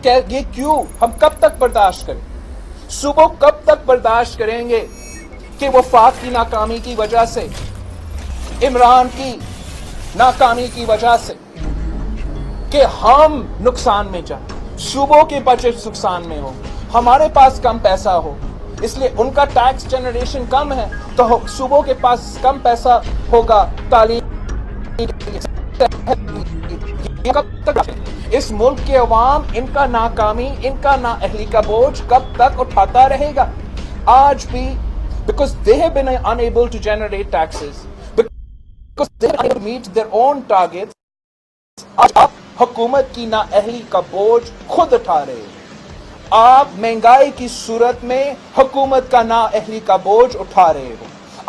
یہ کیوں؟ ہم کب تک برداشت کریں؟ صوبوں کب تک برداشت کریں گے کہ وفاق کی ناکامی کی وجہ سے، عمران کی ناکامی کی وجہ سے کہ ہم نقصان میں جائیں، صوبوں کے بجٹ نقصان میں ہو، ہمارے پاس کم پیسہ ہو، اس لیے ان کا ٹیکس جنریشن کم ہے تو صوبوں کے پاس کم پیسہ ہوگا تعلیم؟ اس ملک کے عوام ان کا ناکامی، ان کا نااہلی کا بوجھ کب تک اٹھاتا رہے گا؟ آج بھی because they have been unable to generate taxes, because they are unable to meet their own targets. آج آپ حکومت کی نااہلی کا بوجھ خود اٹھا رہے ہو، آپ مہنگائی کی صورت میں حکومت کا نااہلی کا بوجھ اٹھا رہے ہو،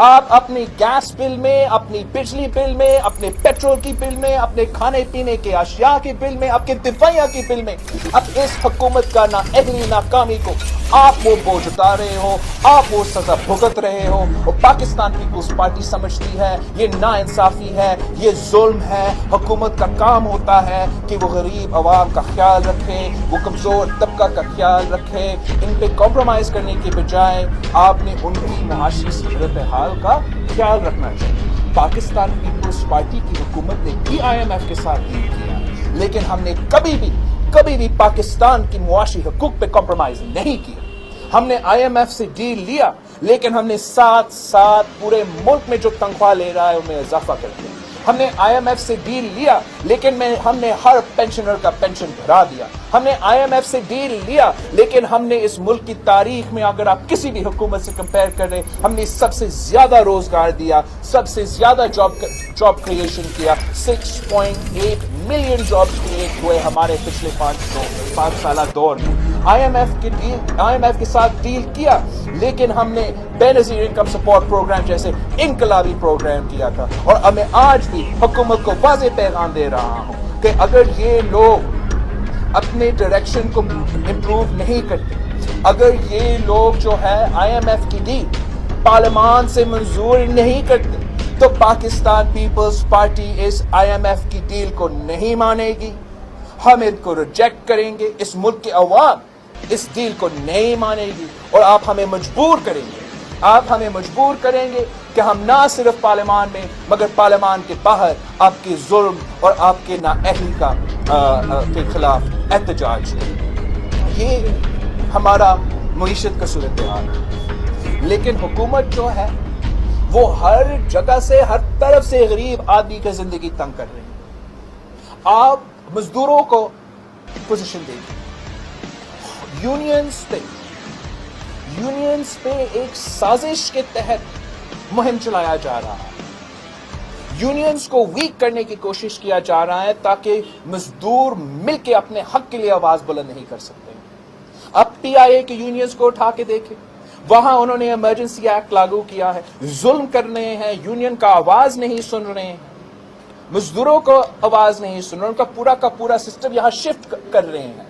آپ اپنی گیس بل میں، اپنی بجلی بل میں، اپنے پیٹرول کی بل میں، اپنے کھانے پینے کے اشیاء کی بل میں، آپ کے دفاعیہ کی بل میں، اب اس حکومت کا نااہلی ناکامی کو آپ وہ بوجھ اتار رہے ہو، آپ وہ سزا بھگت رہے ہو، اور پاکستان پیپلز پارٹی سمجھتی ہے یہ ناانصافی ہے، یہ ظلم ہے۔ حکومت کا کام ہوتا ہے کہ وہ غریب عوام کا خیال رکھے، وہ کمزور طبقہ کا خیال رکھے، ان پہ کمپرومائز کرنے کے بجائے آپ نے ان کی معاشی صورتحال کا خیال رکھنا چاہیے۔ پاکستان پیپلز پارٹی کی حکومت نے بھی IMF کے ساتھ ڈیل کیا، لیکن ہم نے کبھی بھی پاکستان کی معاشی حقوق پہ کمپرومائز نہیں کیا۔ ہم نے IMF سے ڈیل لیا، لیکن ہم نے ساتھ ساتھ پورے ملک میں جو تنخواہ لے رہا ہے ان میں اضافہ کر دیا۔ ہم نے IMF سے ڈیل لیا، لیکن ہم نے ہر پینشنر کا پینشن بڑھا دیا۔ ہم نے IMF سے ڈیل لیا، لیکن ہم نے اس ملک کی تاریخ میں اگر آپ کسی بھی حکومت سے کمپیئر کر رہے، ہم نے سب سے زیادہ روزگار دیا، سب سے زیادہ جاب کریشن کیا۔ 6.8 ملین جابز کریٹ ہوئے ہمارے پچھلے 5 سالہ دور میں۔ IMF کے ساتھ ڈیل کیا، لیکن ہم نے بے نظیر انکم سپورٹ پروگرام جیسے انقلابی پروگرام کیا تھا، اور میں آج بھی حکومت کو واضح پیغام دے رہا ہوں کہ اگر یہ لوگ اپنے ڈائریکشن کو امپروو نہیں کرتے، اگر یہ لوگ جو ہے IMF کی ڈیل پارلیمان سے منظور نہیں کرتے، تو پاکستان پیپلز پارٹی اس IMF کی ڈیل کو نہیں مانے گی، ہم ان کو ریجیکٹ کریں گے۔ اس ملک کے عوام اس ڈیل کو نہیں مانے گی، اور آپ ہمیں مجبور کریں گے کہ ہم نہ صرف پارلیمان میں مگر پارلیمان کے باہر آپ کے ظلم اور آپ کے نااہلی کے خلاف احتجاج کریں۔ یہ ہمارا معیشت کا صورتحال ہے، لیکن حکومت جو ہے وہ ہر جگہ سے، ہر طرف سے غریب آدمی کی زندگی تنگ کر رہی ہے۔ آپ مزدوروں کو پوزیشن دیں گے، یونینز پہ ایک سازش کے تحت مہم چلایا جا رہا ہے، یونینز کو ویک کرنے کی کوشش کیا جا رہا ہے تاکہ مزدور مل کے اپنے حق کے لیے آواز بلند نہیں کر سکتے۔ اب PIA کے یونینز کو اٹھا کے دیکھیں، وہاں انہوں نے ایمرجنسی ایکٹ لاگو کیا ہے، ظلم کر رہے ہیں، یونین کا آواز نہیں سن رہے ہیں، مزدوروں کو آواز نہیں سن رہے، ان کا پورا سسٹم یہاں شفٹ کر رہے ہیں۔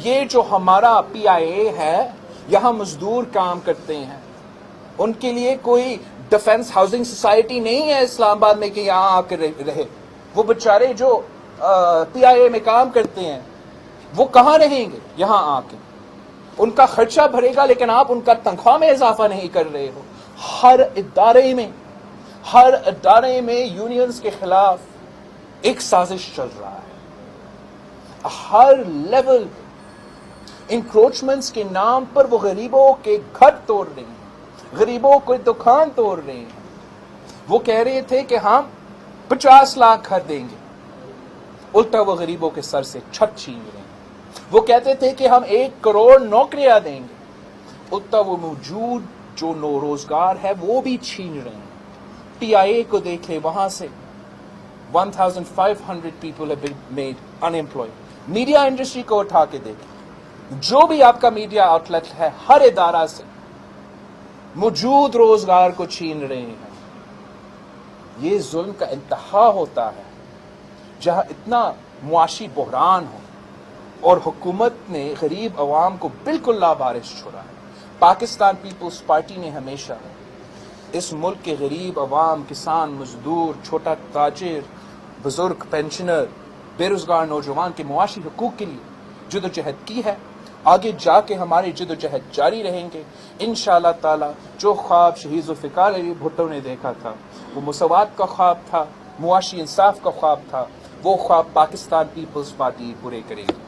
یہ جو ہمارا PIA ہے، یہاں مزدور کام کرتے ہیں، ان کے لیے کوئی ڈیفنس ہاؤسنگ سوسائٹی نہیں ہے اسلام آباد میں کہ یہاں آ کے رہے۔ وہ بیچارے جو PIA میں کام کرتے ہیں وہ کہاں رہیں گے یہاں آ کے؟ ان کا خرچہ بھرے گا، لیکن آپ ان کا تنخواہ میں اضافہ نہیں کر رہے ہو۔ ہر ادارے میں یونینز کے خلاف ایک سازش چل رہا ہے، ہر لیول انکروچمنٹس کے نام پر وہ غریبوں کے گھر توڑ رہے ہیں، غریبوں کو دکان توڑ رہے ہیں۔ وہ کہہ رہے تھے کہ ہم 50 لاکھ گھر دیں گے، الٹا وہ غریبوں کے سر سے چھت چھین رہے ہیں۔ وہ کہتے تھے کہ ہم 1 کروڑ نوکریاں دیں گے، الٹا وہ موجود جو روزگار ہے وہ بھی چھین رہے ہیں۔ PIA کو دیکھیں، وہاں سے 1500 people have been made unemployed۔ Media industry کو اٹھا کے دیکھیں، جو بھی آپ کا میڈیا آؤٹ لیٹ ہے، ہر ادارہ سے موجود روزگار کو چھین رہے ہیں۔ یہ ظلم کا انتہا ہوتا ہے جہاں اتنا معاشی بحران ہو اور حکومت نے غریب عوام کو بالکل لابارش چھوڑا ہے۔ پاکستان پیپلز پارٹی نے ہمیشہ اس ملک کے غریب عوام، کسان، مزدور، چھوٹا تاجر، بزرگ، پینشنر، بے روزگار نوجوان کے معاشی حقوق کے لیے جدوجہد کی ہے. آگے جا کے ہماری جدوجہد جاری رہیں گے انشاءاللہ تعالی. جو خواب شہید ذوالفقار علی بھٹو نے دیکھا تھا وہ مساوات کا خواب تھا, معاشی انصاف کا خواب تھا, وہ خواب پاکستان پیپلز پارٹی پورے کرے گی.